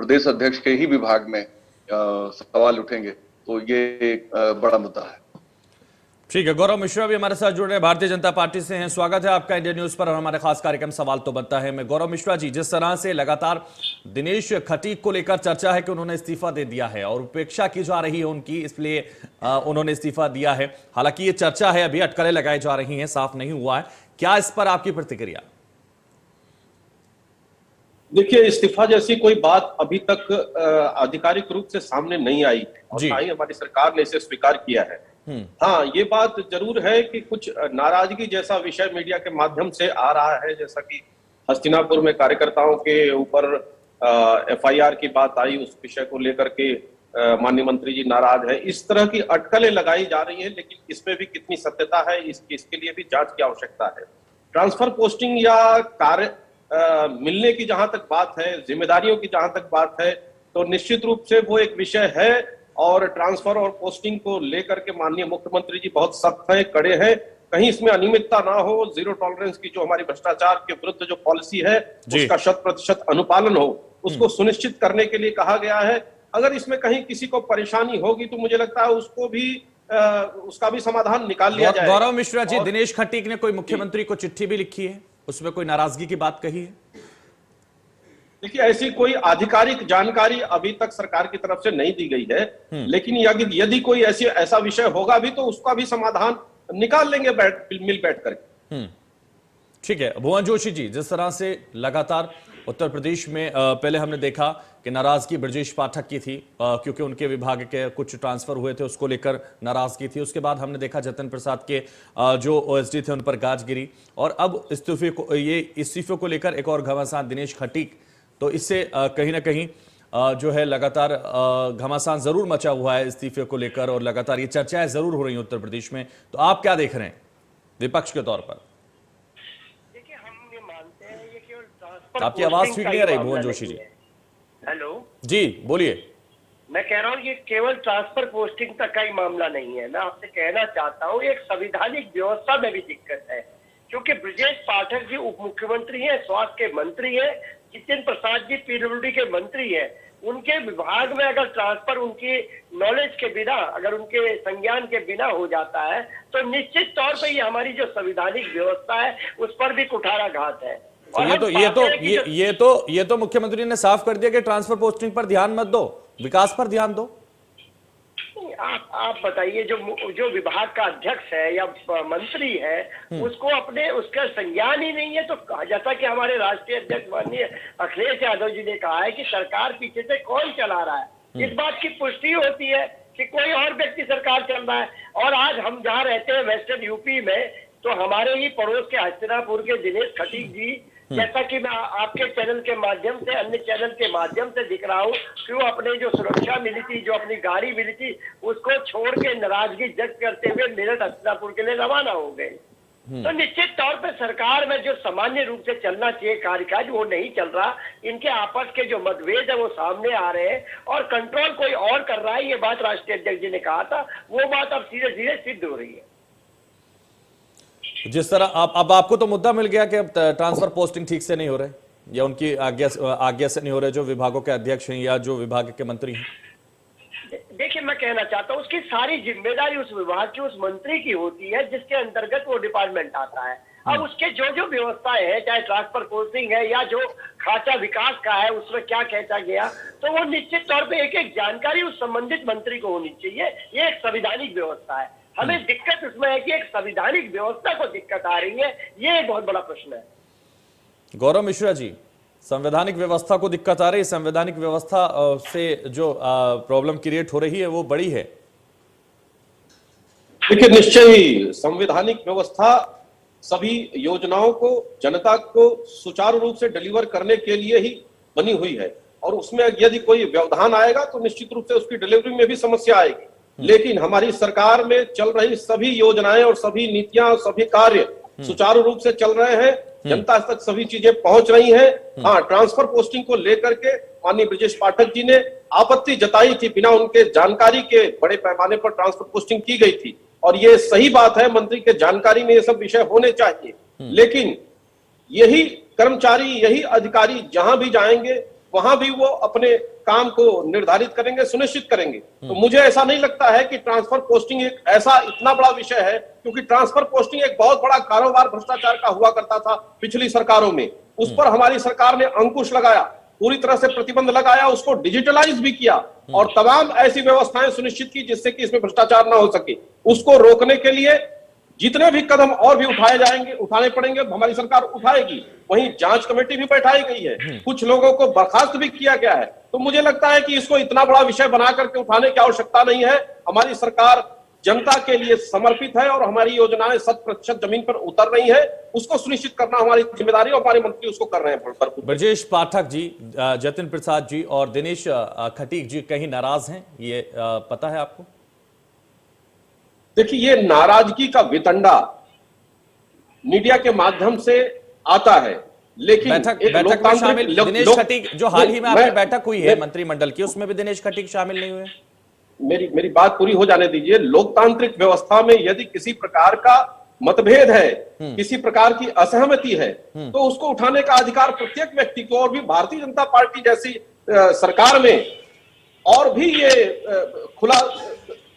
प्रदेश अध्यक्ष के ही विभाग में सवाल उठेंगे, तो ये एक बड़ा मुद्दा है। ठीक है, गौरव मिश्रा भी हमारे साथ जुड़ रहे हैं, भारतीय जनता पार्टी से हैं। स्वागत है आपका इंडिया न्यूज पर और हमारे खास कार्यक्रम सवाल तो बनता है में। गौरव मिश्रा जी, जिस तरह से लगातार दिनेश खटीक को लेकर चर्चा है कि उन्होंने इस्तीफा दे दिया है और उपेक्षा की जा रही है उनकी, इसलिए उन्होंने इस्तीफा दिया है। हालांकि ये चर्चा है, अभी अटकलें लगाई जा रही हैं, साफ नहीं हुआ है। क्या इस पर आपकी प्रतिक्रिया? देखिए, इस्तीफा जैसी कोई बात अभी तक आधिकारिक रूप से सामने नहीं आई और ना ही हमारी सरकार ने इसे स्वीकार किया है। हाँ, ये बात जरूर है कि कुछ नाराजगी जैसा विषय मीडिया के माध्यम से आ रहा है, जैसा कि हस्तिनापुर में कार्यकर्ताओं के ऊपर एफआईआर की बात आई, उस विषय को लेकर के माननीय मंत्री जी नाराज है। इस तरह की अटकलें लगाई जा रही है, लेकिन इसमें भी कितनी सत्यता है इसके लिए भी जांच की आवश्यकता है। ट्रांसफर पोस्टिंग या कार्य मिलने की जहां तक बात है, जिम्मेदारियों की जहां तक बात है, तो निश्चित रूप से वो एक विषय है और ट्रांसफर और पोस्टिंग को लेकर के माननीय मुख्यमंत्री जी बहुत सख्त हैं, कड़े हैं। कहीं इसमें अनियमितता ना हो, जीरो टॉलरेंस की जो हमारी भ्रष्टाचार के विरुद्ध जो पॉलिसी है उसका 100% अनुपालन हो, उसको सुनिश्चित करने के लिए कहा गया है। अगर इसमें कहीं किसी को परेशानी होगी तो मुझे लगता है उसको भी उसका भी समाधान निकाल लिया जाए। गौरव मिश्रा जी, दिनेश खटीक ने कोई मुख्यमंत्री को चिट्ठी भी लिखी है, उसमें कोई नाराजगी की बात कही है? देखिए, ऐसी कोई आधिकारिक जानकारी अभी तक सरकार की तरफ से नहीं दी गई है, लेकिन यदि कोई ऐसा विषय होगा भी तो उसका भी समाधान निकाल लेंगे मिल बैठ करके। ठीक है, भुवन जोशी जी, जिस तरह से लगातार उत्तर प्रदेश में पहले हमने देखा कि नाराजगी ब्रजेश पाठक की थी क्योंकि उनके विभाग के कुछ ट्रांसफर हुए थे, उसको लेकर नाराजगी थी। उसके बाद हमने देखा जतिन प्रसाद के जो ओएसडी थे उन पर गाज गिरी और अब इस्तीफे को लेकर एक और घमासान दिनेश खटीक। तो इससे कहीं ना कहीं जो है लगातार घमासान जरूर मचा हुआ है इस्तीफे को लेकर और लगातार ये चर्चाएं जरूर हो रही हैं उत्तर प्रदेश में। तो आप क्या देख रहे हैं विपक्ष के तौर पर? देखिए, हम ये मानते हैं ये केवल ट्रांसफर, आपकी आवाज ठीक नहीं आ रही भुवन जोशी जी। हेलो जी बोलिए। मैं कह रहा हूँ ये केवल ट्रांसफर पोस्टिंग तक का ही मामला नहीं है। मैं आपसे कहना चाहता हूँ एक संवैधानिक व्यवस्था में भी दिक्कत है, क्योंकि ब्रजेश पाठक जी उप मुख्यमंत्री हैं, स्वास्थ्य के मंत्री हैं, जितिन प्रसाद जी पीडब्ल्यूडी के मंत्री हैं। उनके विभाग में अगर ट्रांसफर उनकी नॉलेज के बिना, अगर उनके संज्ञान के बिना हो जाता है तो निश्चित तौर पे ये हमारी जो संवैधानिक व्यवस्था है उस पर भी कुठाराघात है। और ये तो मुख्यमंत्री ने साफ कर दिया कि ट्रांसफर पोस्टिंग पर ध्यान मत दो, विकास पर ध्यान दो। आप बताइए, जो विभाग का अध्यक्ष है या मंत्री है उसको अपने उसका संज्ञान ही नहीं है। तो जैसा कि हमारे राष्ट्रीय अध्यक्ष माननीय अखिलेश यादव जी ने कहा है कि सरकार पीछे से कौन चला रहा है, इस बात की पुष्टि होती है कि कोई और व्यक्ति सरकार चल रहा है। और आज हम जहाँ रहते हैं वेस्टर्न यूपी में, तो हमारे ही पड़ोस के हस्तिनापुर के दिनेश खटीक जी, जैसा कि मैं आपके चैनल के माध्यम से, अन्य चैनल के माध्यम से दिख रहा हूँ कि वो अपने जो सुरक्षा मिली थी, जो अपनी गाड़ी मिली थी, उसको छोड़ के नाराजगी व्यक्त करते हुए मेरठ हस्तिनापुर के लिए रवाना हो गए। तो निश्चित तौर पे सरकार में जो सामान्य रूप से चलना चाहिए कार्यकाज वो नहीं चल रहा। इनके आपस के जो मतभेद है वो सामने आ रहे हैं और कंट्रोल कोई और कर रहा है। ये बात राष्ट्रीय अध्यक्ष जी ने कहा था, वो बात अब धीरे धीरे सिद्ध हो रही है। जिस तरह अब आपको तो मुद्दा मिल गया कि अब ट्रांसफर पोस्टिंग ठीक से नहीं हो रहे या उनकी आज्ञा से नहीं हो रहे जो विभागों के अध्यक्ष हैं या जो विभाग के मंत्री हैं। देखिए, मैं कहना चाहता हूँ उसकी सारी जिम्मेदारी उस विभाग की, उस मंत्री की होती है जिसके अंतर्गत वो डिपार्टमेंट आता है। अब उसके जो व्यवस्थाएं हैं, चाहे ट्रांसफर पोस्टिंग है या जो खाचा विकास का है उसमें क्या कहता गया, तो वो निश्चित तौर पे एक एक जानकारी उस संबंधित मंत्री को होनी चाहिए। ये एक संवैधानिक व्यवस्था है। हमें दिक्कत इसमें है कि एक संवैधानिक व्यवस्था को दिक्कत आ रही है, ये एक बहुत बड़ा प्रश्न है। गौरव मिश्रा जी, संवैधानिक व्यवस्था को दिक्कत आ रही है, संवैधानिक व्यवस्था से जो प्रॉब्लम क्रिएट हो रही है वो बड़ी है। देखिए, निश्चय ही संवैधानिक व्यवस्था सभी योजनाओं को जनता को सुचारू रूप से डिलीवर करने के लिए ही बनी हुई है और उसमें यदि कोई व्यवधान आएगा तो निश्चित रूप से उसकी डिलीवरी में भी समस्या आएगी। लेकिन हमारी सरकार में चल रही सभी योजनाएं और सभी नीतियां और सभी कार्य सुचारू रूप से चल रहे हैं, जनता तक सभी चीजें पहुंच रही हैं। हाँ, ट्रांसफर पोस्टिंग को लेकर के माननीय ब्रजेश पाठक जी ने आपत्ति जताई थी, बिना उनके जानकारी के बड़े पैमाने पर ट्रांसफर पोस्टिंग की गई थी और ये सही बात है, मंत्री के जानकारी में ये सब विषय होने चाहिए। लेकिन यही कर्मचारी, यही अधिकारी जहां भी जाएंगे वहां भी वो अपने काम को निर्धारित करेंगे, सुनिश्चित करेंगे। तो मुझे ऐसा नहीं लगता है कि ट्रांसफर पोस्टिंग एक ऐसा इतना बड़ा विषय है, क्योंकि ट्रांसफर पोस्टिंग एक बहुत बड़ा कारोबार भ्रष्टाचार का हुआ करता था पिछली सरकारों में। उस पर हमारी सरकार ने अंकुश लगाया, पूरी तरह से प्रतिबंध लगाया, उसको डिजिटलाइज भी किया और तमाम ऐसी व्यवस्थाएं सुनिश्चित की जिससे कि इसमें भ्रष्टाचार ना हो सके। उसको रोकने के लिए जितने भी कदम और भी उठाने पड़ेंगे, हमारी सरकार उठाएगी। वहीं जांच कमेटी भी बैठाई गई है, कुछ लोगों को बर्खास्त भी किया गया है। तो मुझे लगता है कि इसको इतना बड़ा विषय बना करके उठाने की आवश्यकता नहीं है। हमारी सरकार जनता के लिए समर्पित है और हमारी योजनाएं 100% जमीन पर उतर रही है। उसको सुनिश्चित करना हमारी जिम्मेदारी और हमारे मंत्री उसको कर रहे हैं। ब्रजेश पाठक जी, जतिन प्रसाद जी और दिनेश खटीक जी कहीं नाराज हैं, ये पता है आपको? देखिए, ये नाराजगी का वितंडा मीडिया के माध्यम से आता है, लेकिन बैठक में शामिल दिनेश खटीक, जो हाल ही में आपकी बैठक हुई है मंत्रिमंडल की, उसमें भी दिनेश खटीक शामिल नहीं हुए। मेरी बात पूरी हो जाने दीजिए। लोकतांत्रिक व्यवस्था में यदि किसी प्रकार का मतभेद है, किसी प्रकार की असहमति है, तो उसको उठाने का अधिकार प्रत्येक व्यक्ति को, और भी भारतीय जनता पार्टी जैसी सरकार में और भी ये खुला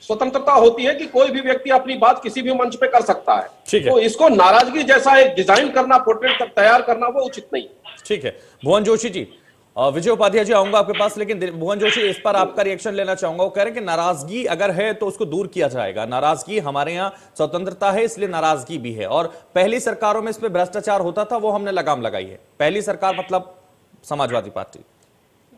स्वतंत्रता होती है कि कोई भी व्यक्ति अपनी बात किसी भी मंच पे कर सकता है। तो इसको नाराजगी जैसा एक डिजाइन करना, पोर्ट्रेट तैयार करना, वो उचित नहीं। ठीक है, भुवन जोशी जी, विजय उपाध्याय जी आऊंगा आपके पास, लेकिन भुवन जोशी इस पर आपका रिएक्शन लेना चाहूंगा। वो कह रहे हैं कि नाराजगी अगर है तो उसको दूर किया जाएगा, नाराजगी, हमारे यहाँ स्वतंत्रता है इसलिए नाराजगी भी है, और पहली सरकारों में इस पे भ्रष्टाचार होता था, वो हमने लगाम लगाई है। पहली सरकार मतलब समाजवादी पार्टी।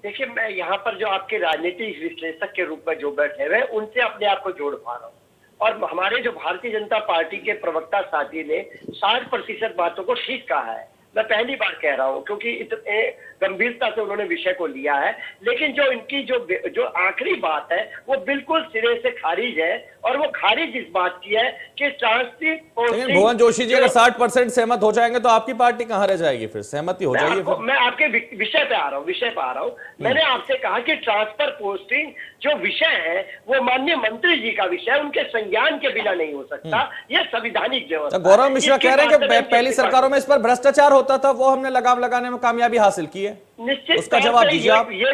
देखिए, मैं यहाँ पर जो आपके राजनीतिक विश्लेषक के रूप में जो बैठे हुए उनसे अपने आप को जोड़ पा रहा हूँ, और हमारे जो भारतीय जनता पार्टी के प्रवक्ता साथी ने 60% बातों को ठीक कहा है। मैं पहली बार कह रहा हूँ क्योंकि इतने गंभीरता से उन्होंने विषय को लिया है, लेकिन जो इनकी जो आखिरी बात है वो बिल्कुल सिरे से खारिज है, और वो खारिज इस बात की है कि ट्रांसपोर्टिंग। भुवन जोशी जी, अगर 60% सहमत हो जाएंगे तो आपकी पार्टी कहाँ रह जाएगी? फिर सहमति हो जाएगी। मैं आपके विषय पे आ रहा हूँ। मैंने आपसे कहा कि ट्रांसफर पोस्टिंग जो विषय है वो माननीय मंत्री जी का विषय है, उनके संज्ञान के बिना नहीं हो सकता, ये संवैधानिक व्यवस्था। गौरव मिश्रा कह रहे हैं कि पहली सरकारों में इस पर भ्रष्टाचार होता था, वो हमने लगाम लगाने में कामयाबी हासिल की है। निश्चित उसका जवाब दीजिए आप। ये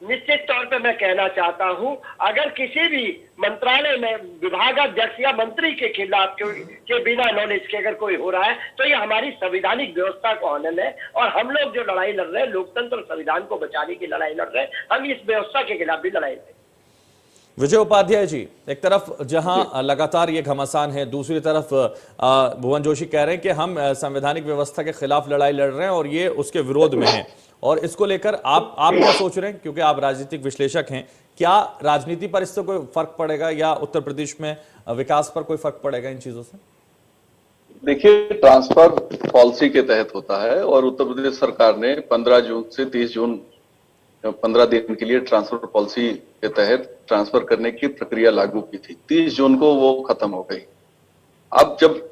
निश्चित तौर पे मैं कहना चाहता हूं, अगर किसी भी मंत्रालय में विभागाध्यक्ष या मंत्री के खिलाफ के बिना नॉलेज के अगर कोई हो रहा है तो ये हमारी संवैधानिक व्यवस्था को हनन है, और हम लोग जो लड़ाई लड़ रहे हैं, लोकतंत्र और संविधान को बचाने की लड़ाई लड़ रहे हैं, हम इस व्यवस्था के खिलाफ भी लड़ाई लड़ रहे हैं। विजय उपाध्याय जी, एक तरफ जहां लगातार ये घमासान है, दूसरी तरफ भुवन जोशी कह रहे हैं कि हम संवैधानिक व्यवस्था के खिलाफ लड़ाई लड़ रहे हैं और ये उसके विरोध में है, और इसको लेकर आप क्या सोच रहे हैं? क्योंकि आप राजनीतिक विश्लेषक हैं, क्या राजनीति पर इससे कोई फर्क पड़ेगा या उत्तर प्रदेश में विकास पर कोई फर्क पड़ेगा इन चीजों से? देखिए, ट्रांसफर पॉलिसी के तहत होता है और उत्तर प्रदेश सरकार ने 15 जून से 30 जून 15 दिन के लिए ट्रांसफर पॉलिसी के तहत ट्रांसफर करने की प्रक्रिया लागू की थी। 30 जून को वो खत्म हो गई। अब जब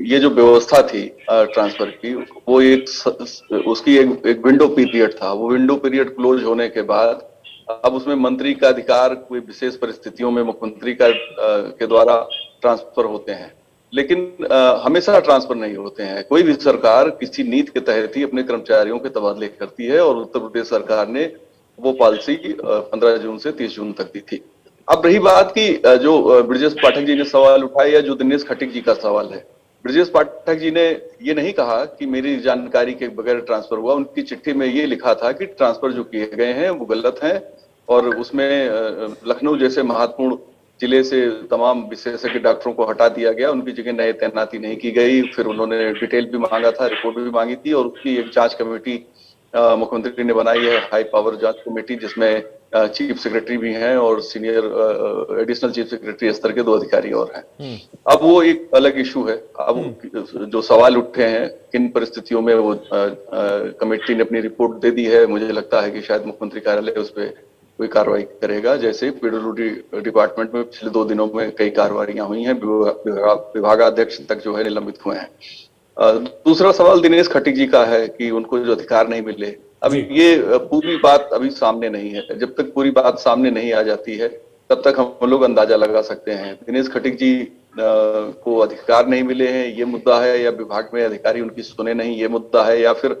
ये जो व्यवस्था थी ट्रांसफर की, वो उसकी एक विंडो पीरियड था। वो विंडो पीरियड क्लोज होने के बाद अब उसमें मंत्री का अधिकार कोई विशेष परिस्थितियों में मुख्यमंत्री के द्वारा ट्रांसफर होते हैं, लेकिन हमेशा ट्रांसफर नहीं होते हैं। कोई भी सरकार किसी नीति के तहत ही अपने कर्मचारियों के तबादले करती है, और उत्तर प्रदेश सरकार ने वो पॉलिसी 15 जून से 30 जून तक दी थी। अब रही बात की जो ब्रजेश पाठक जी ने सवाल उठाया या जो दिनेश खटीक जी का सवाल है, ब्रजेश पाठक जी ने ये नहीं कहा कि मेरी जानकारी के बगैर ट्रांसफर हुआ। उनकी चिट्ठी में ये लिखा था कि ट्रांसफर जो किए गए हैं वो गलत हैं, और उसमें लखनऊ जैसे महत्वपूर्ण जिले से तमाम विशेषज्ञ डॉक्टरों को हटा दिया गया, उनकी जगह नए तैनाती नहीं की गई। फिर उन्होंने डिटेल भी मांगा था, रिपोर्ट भी मांगी थी, और उसकी एक जांच कमेटी मुख्यमंत्री ने बनाई है, हाई पावर जांच कमेटी, जिसमें चीफ सेक्रेटरी भी हैं और सीनियर एडिशनल चीफ सेक्रेटरी स्तर के 2 अधिकारी और हैं। अब वो एक अलग इशू है। अब जो सवाल उठे हैं, किन परिस्थितियों में वो कमेटी ने अपनी रिपोर्ट दे दी है, मुझे लगता है कि शायद मुख्यमंत्री कार्यालय उस पर कोई कार्रवाई करेगा। जैसे पीडब्ल्यूडी डिपार्टमेंट में पिछले 2 दिनों में कई कार्रवाइयां हुई हैं, विभागाध्यक्ष तक जो है निलंबित हुए हैं। दूसरा सवाल दिनेश खटीक जी का है कि उनको जो अधिकार नहीं मिले। अभी ये पूरी बात अभी सामने नहीं है। जब तक पूरी बात सामने नहीं आ जाती है तब तक हम लोग अंदाजा लगा सकते हैं। दिनेश खटीक जी को अधिकार नहीं मिले हैं ये मुद्दा है, या विभाग में अधिकारी उनकी सुने नहीं ये मुद्दा है, या फिर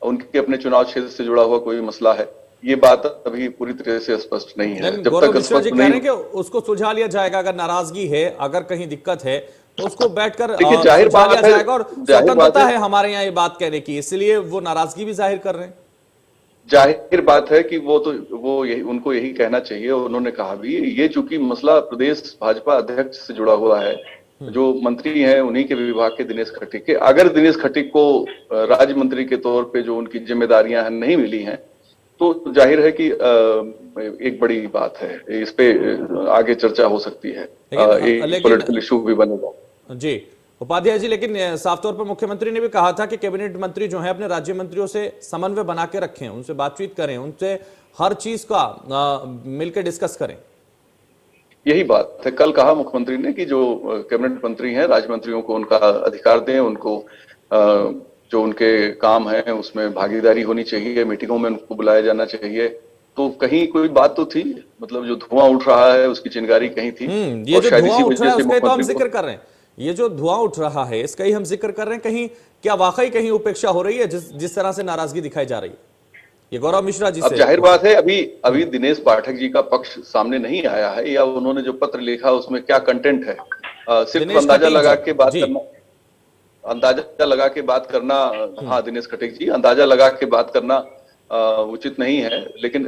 उनके अपने चुनाव क्षेत्र से जुड़ा हुआ कोई मसला है, ये बात अभी पूरी तरह से स्पष्ट नहीं है। जब गौरव तक मिश्रा जी स्पष्ट कह रहे नहीं, हैं कि उसको सुलझा लिया जाएगा, अगर नाराजगी है, अगर कहीं दिक्कत है तो उसको बैठकर देखिए जाहिर सुलझा बात लिया है, जाएगा, और जाहिर बात स्वतंत्रता है, है हमारे यहाँ ये बात कहने की, इसलिए वो नाराजगी भी जाहिर कर रहे हैं। जाहिर बात है कि वो यही, उनको यही कहना चाहिए। उन्होंने कहा भी, ये चूंकि मसला प्रदेश भाजपा अध्यक्ष से जुड़ा हुआ है, जो मंत्री हैं उन्हीं के विभाग के दिनेश खटीक के, अगर दिनेश खटीक को राज्य मंत्री के तौर पे जो उनकी जिम्मेदारियां नहीं मिली हैं, तो जाहिर है कि एक बड़ी बात है, इस पे आगे चर्चा हो सकती है, एक पॉलिटिकल इशू भी बनेगा। जी उपाध्याय जी, लेकिन साफ तौर पर मुख्यमंत्री ने भी कहा था कि कैबिनेट मंत्री जो है अपने राज्य मंत्रियों से समन्वय बना के रखें, उनसे बातचीत करें, उनसे हर चीज का मिलकर डिस्कस करें। यही बात है, कल कहा मुख्यमंत्री ने कि जो कैबिनेट मंत्री हैं, राज्य मंत्रियों को उनका अधिकार दें, उनको जो उनके काम है उसमें भागीदारी होनी चाहिए, मीटिंगों में उनको बुलाया जाना चाहिए। तो कहीं कोई बात तो थी, मतलब जो धुआं उठ रहा है उसकी चिंगारी कहीं थी। ये जो धुआं उठ रहा है उसका तो हम जिक्र कर रहे हैं, ये जो धुआं उठ रहा है इसका ही हम जिक्र कर रहे हैं, कहीं क्या वाकई कहीं उपेक्षा हो रही है जिस तरह से नाराजगी दिखाई जा रही है? ये गौरव मिश्रा जी से। अब जाहिर बात है, अभी दिनेश पाठक जी का पक्ष सामने नहीं आया है, या उन्होंने जो पत्र लिखा उसमें क्या कंटेंट है, सिर्फ अंदाजा लगा के बात करना, अंदाजा लगा के बात करना, हाँ दिनेश खटीक जी, अंदाजा लगा के बात करना उचित नहीं है। लेकिन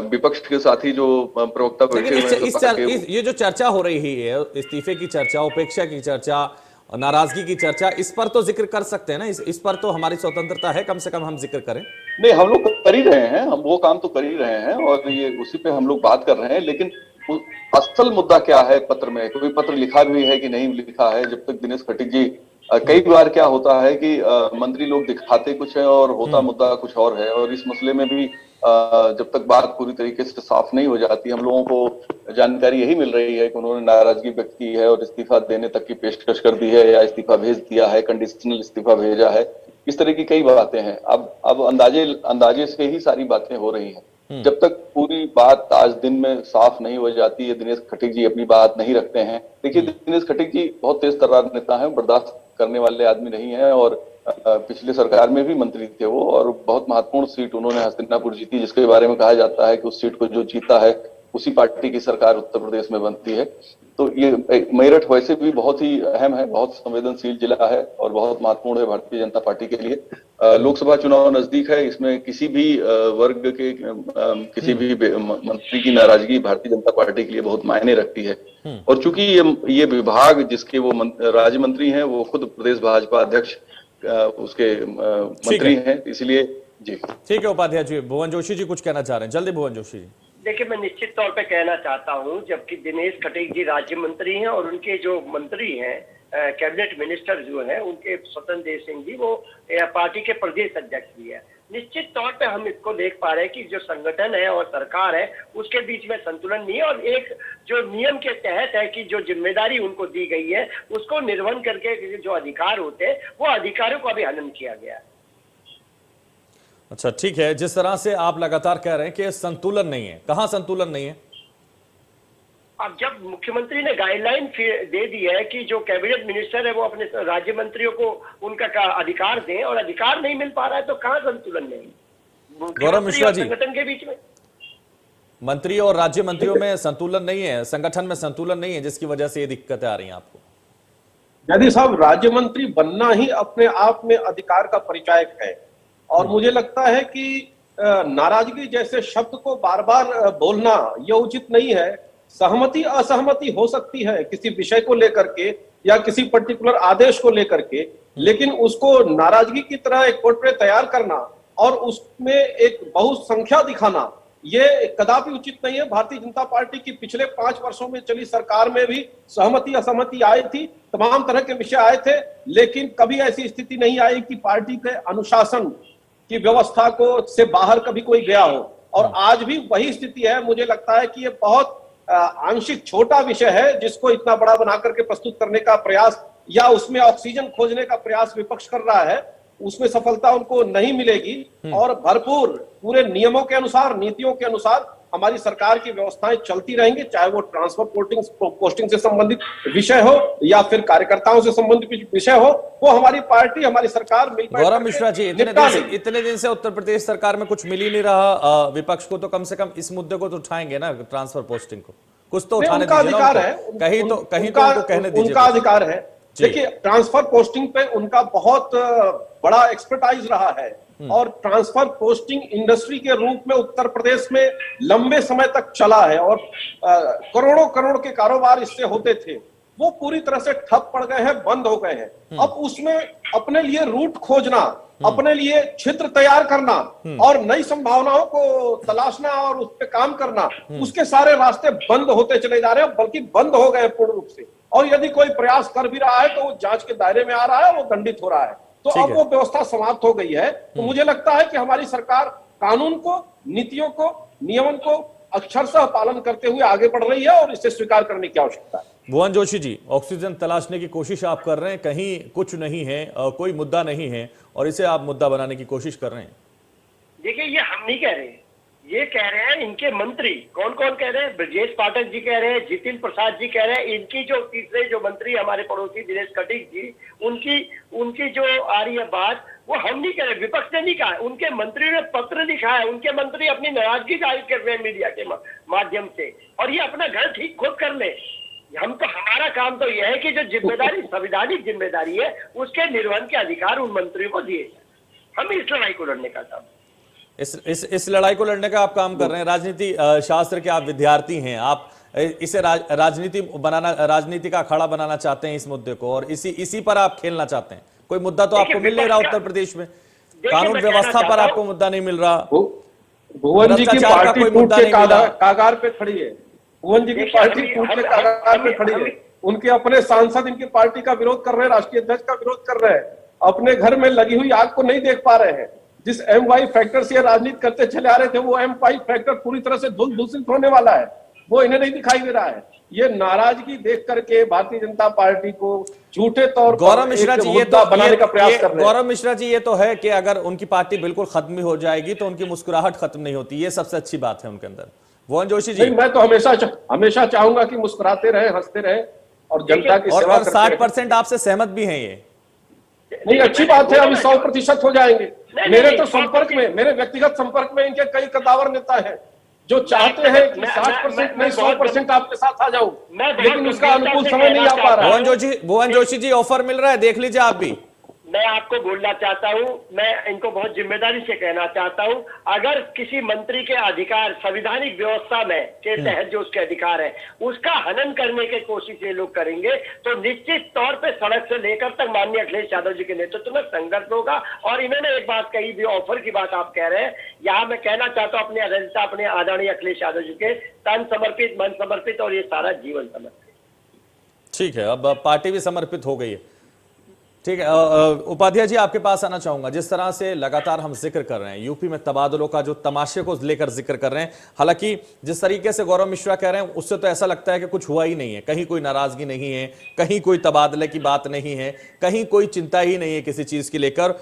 विपक्ष के साथी जो प्रवक्ता बैठे हुए हैं, ये जो चर्चा हो रही है, इस्तीफे की चर्चा, उपेक्षा की चर्चा, नाराजगी की चर्चा, इस पर तो जिक्र कर सकते हैं ना, इस पर तो हमारी स्वतंत्रता है, कम से कम हम जिक्र करें। नहीं, हम लोग कर ही रहे हैं, हम वो काम तो कर ही रहे हैं और ये उसी पे हम लोग बात कर रहे हैं। लेकिन असल मुद्दा क्या है, पत्र में कोई पत्र लिखा भी है कि नहीं लिखा है, जब तक दिनेश खटीक जी, कई बार क्या होता है कि मंत्री लोग दिखाते कुछ है और होता मुद्दा कुछ और है, और इस मसले में भी जब तक बात पूरी तरीके से साफ नहीं हो जाती, हम लोगों को जानकारी यही मिल रही है कि उन्होंने नाराजगी व्यक्त की है और इस्तीफा देने तक की पेशकश कर दी है, या इस्तीफा भेज दिया है, कंडीशनल इस्तीफा भेजा है, इस तरह की कई बातें हैं। अब अंदाजे से ही सारी बातें हो रही हैं। जब तक पूरी बात आज दिन में साफ नहीं हो जाती है, दिनेश खटीक जी अपनी बात नहीं रखते हैं। देखिए, दिनेश खटीक जी बहुत तेज तर्रार नेता हैं, बर्दाश्त करने वाले आदमी नहीं है, और पिछले सरकार में भी मंत्री थे वो, और बहुत महत्वपूर्ण सीट उन्होंने हस्तिनापुर जीती, जिसके बारे में कहा जाता है कि उस सीट को जो जीता है उसी पार्टी की सरकार उत्तर प्रदेश में बनती है। तो ये मेरठ वैसे भी बहुत ही अहम है, बहुत संवेदनशील जिला है और बहुत महत्वपूर्ण है भारतीय जनता पार्टी के लिए। लोकसभा चुनाव नजदीक है, इसमें किसी भी वर्ग के किसी भी मंत्री की नाराजगी भारतीय जनता पार्टी के लिए बहुत मायने रखती है। और चूंकि ये विभाग जिसके वो राज्य मंत्री हैं, वो खुद प्रदेश भाजपा अध्यक्ष उसके मंत्री हैं, इसलिए जी। ठीक है उपाध्याय जी, भुवन जोशी जी कुछ कहना चाह रहे हैं, जल्दी भुवन जोशी जी। देखिए, मैं निश्चित तौर पे कहना चाहता हूं, जबकि दिनेश खटीक जी राज्य मंत्री हैं और उनके जो मंत्री हैं, कैबिनेट मिनिस्टर जो हैं, उनके स्वतंत्र देव सिंह जी, वो पार्टी के प्रदेश अध्यक्ष भी है। निश्चित तौर पे हम इसको देख पा रहे हैं कि जो संगठन है और सरकार है उसके बीच में संतुलन नहीं है, और एक जो नियम के तहत है कि जो जिम्मेदारी उनको दी गई है उसको निर्वहन करके जो अधिकार होते हैं वो अधिकारों का भी हनन किया गया है। अच्छा ठीक है, जिस तरह से आप लगातार कह रहे हैं कि संतुलन नहीं है, कहां संतुलन नहीं है? अब जब मुख्यमंत्री ने गाइडलाइन दे दी है कि जो कैबिनेट मिनिस्टर है वो अपने राज्य मंत्रियों को उनका अधिकार दें, और अधिकार नहीं मिल पा रहा है, तो कहां संतुलन नहीं? गौरव मिश्रा जी, संगठन के बीच में मंत्री और राज्य मंत्रियों में संतुलन नहीं है, संगठन में संतुलन नहीं है, जिसकी वजह से ये दिक्कतें आ रही हैं आपको। यदि साहब, राज्य मंत्री बनना ही अपने आप में अधिकार का परिचायक है, और मुझे लगता है कि नाराजगी जैसे शब्द को बार बार बोलना यह उचित नहीं है। सहमति असहमति हो सकती है किसी विषय को लेकर के या किसी पर्टिकुलर आदेश को लेकर के, लेकिन उसको नाराजगी की तरह एक पोर्ट्रेट तैयार करना और उसमें एक बहुसंख्या दिखाना, ये कदापि उचित नहीं है। भारतीय जनता पार्टी की पिछले 5 वर्षों में चली सरकार में भी सहमति असहमति आई थी, तमाम तरह के विषय आए थे, लेकिन कभी ऐसी स्थिति नहीं आई कि पार्टी के अनुशासन की व्यवस्था को से बाहर कभी कोई गया हो। और आज भी वही स्थिति है। मुझे लगता है कि ये बहुत आंशिक छोटा विषय है जिसको इतना बड़ा बना करके प्रस्तुत करने का प्रयास या उसमें ऑक्सीजन खोजने का प्रयास विपक्ष कर रहा है। उसमें सफलता उनको नहीं मिलेगी। और भरपूर पूरे नियमों के अनुसार, नीतियों के अनुसार हमारी सरकार की व्यवस्थाएं चलती रहेंगी, चाहे वो ट्रांसफर पोस्टिंग से संबंधित विषय हो या फिर कार्यकर्ताओं से संबंधित विषय हो, वो हमारी पार्टी, हमारी सरकार मिलकर गौरव मिश्रा जी, इतने दिन से उत्तर प्रदेश सरकार में कुछ मिल ही नहीं रहा विपक्ष को, तो कम से कम इस मुद्दे को तो उठाएंगे ना, ट्रांसफर पोस्टिंग को कुछ तो उठाने दीजिए ना। अधिकार है, कहीं तो उनको कहने दीजिए, उनका अधिकार है। देखिए, ट्रांसफर पोस्टिंग पे उनका बहुत बड़ा एक्सपर्टाइज रहा है और ट्रांसफर पोस्टिंग इंडस्ट्री के रूप में उत्तर प्रदेश में लंबे समय तक चला है और करोड़ों करोड़ के कारोबार इससे होते थे, वो पूरी तरह से ठप पड़ गए हैं, बंद हो गए हैं। अब उसमें अपने लिए रूट खोजना, अपने लिए क्षेत्र तैयार करना और नई संभावनाओं को तलाशना और उस पर काम करना, उसके सारे रास्ते बंद होते चले जा रहे हैं, बल्कि बंद हो गए पूर्ण रूप से। और यदि कोई प्रयास कर भी रहा है तो वो जांच के दायरे में आ रहा है, वो दंडित हो रहा है। तो अब वो व्यवस्था समाप्त हो गई है। तो मुझे लगता है कि हमारी सरकार कानून को, नीतियों को, नियमन को अक्षरशः पालन करते हुए आगे बढ़ रही है और इसे स्वीकार करने की आवश्यकता है। भुवन जोशी जी, ऑक्सीजन तलाशने की कोशिश आप कर रहे हैं, कहीं कुछ नहीं है, कोई मुद्दा नहीं है और इसे आप मुद्दा बनाने की कोशिश कर रहे हैं। देखिए, ये हम नहीं कह रहे, ये कह रहे हैं इनके मंत्री। कौन कौन कह रहे हैं? ब्रजेश पाठक जी कह रहे हैं, जितिन प्रसाद जी कह रहे हैं, इनकी जो तीसरे जो मंत्री हमारे पड़ोसी दिनेश कटिक जी, उनकी जो आ रही है बात, वो हम नहीं कह रहे, विपक्ष ने नहीं कहा, उनके मंत्री ने पत्र लिखा है। उनके मंत्री अपनी नाराजगी जाहिर कर रहे हैं मीडिया के माध्यम से, और ये अपना घर ठीक खुद कर ले। हम तो, हमारा काम तो यह है कि जो जिम्मेदारी, संवैधानिक जिम्मेदारी है, उसके निर्वहन के अधिकार उन मंत्रियों को दिए जाए। हम इस लड़ाई को लड़ने का काम, इस लड़ाई को लड़ने का आप काम कर रहे हैं। राजनीति शास्त्र के आप विद्यार्थी हैं, आप इसे राजनीति का अखाड़ा बनाना चाहते हैं इस मुद्दे को, और इसी पर आप खेलना चाहते हैं। कोई मुद्दा तो आपको मिल नहीं रहा उत्तर प्रदेश में, कानून व्यवस्था पर आपको मुद्दा नहीं मिल रहा। भुवन जी की पार्टी टूट के कागार पे खड़ी है। भुवन जी की पार्टी टूट के कागार पे खड़ी है। उनके अपने सांसद इनकी पार्टी का विरोध कर रहे हैं, राष्ट्रीय अध्यक्ष का विरोध कर रहे हैं, अपने घर में लगी हुई आग को नहीं देख पा रहे हैं। जिस M5 फैक्टर से राजनीति करते चले आ रहे थे, वो M5 फैक्टर पूरी तरह से दूषित होने वाला है, वो इन्हें नहीं दिखाई दे रहा है। ये नाराजगी देख करके भारतीय जनता पार्टी को झूठे तौर पर गौरव मिश्रा जी, ये तो बनाने का प्रयास कर रहे हैं। गौरव मिश्रा जी, ये तो है कि अगर उनकी पार्टी बिल्कुल खत्म हो जाएगी तो उनकी मुस्कुराहट खत्म नहीं होती, ये सबसे अच्छी बात है उनके अंदर। भुवन जोशी जी, मैं तो हमेशा चाहूंगा कि मुस्कुराते रहे, हंसते रहे और जनता की सेवा करते रहे। 60% आपसे सहमत भी हैं ये? नहीं, अच्छी बात है, अभी 100% हो जाएंगे। मेरे तो संपर्क में, मेरे व्यक्तिगत संपर्क में इनके कई कद्दावर नेता हैं जो चाहते हैं कि 60% नहीं 100% आपके साथ आ जाऊं, लेकिन उसका अनुकूल समय नहीं आ पा रहा है। भुवन जोशी जी, ऑफर मिल रहा है, देख लीजिए आप भी। मैं आपको बोलना चाहता हूं, मैं इनको बहुत जिम्मेदारी से कहना चाहता हूं, अगर किसी मंत्री के अधिकार संवैधानिक व्यवस्था में के तहत जो उसके अधिकार है, उसका हनन करने की कोशिश ये लोग करेंगे, तो निश्चित तौर पे सड़क से लेकर तक माननीय अखिलेश यादव जी के नेतृत्व में संघर्ष होगा। और इन्होंने एक बात कही भी, ऑफर की बात आप कह रहे हैं, यहाँ मैं कहना चाहता हूँ अपने अध्यक्षता, अपने आदरणीय अखिलेश यादव जी के तन समर्पित, मन समर्पित और ये सारा जीवन समर्पित। ठीक है, अब पार्टी भी समर्पित हो गई है। ठीक है, उपाध्याय जी, आपके पास आना चाहूंगा। जिस तरह से लगातार हम जिक्र कर रहे हैं यूपी में तबादलों का, जो तमाशे को लेकर जिक्र कर रहे हैं, हालांकि जिस तरीके से गौरव मिश्रा कह रहे हैं उससे तो ऐसा लगता है कि कुछ हुआ ही नहीं है, कहीं कोई नाराजगी नहीं है, कहीं कोई तबादले की बात नहीं है, कहीं कोई चिंता ही नहीं है किसी चीज की लेकर।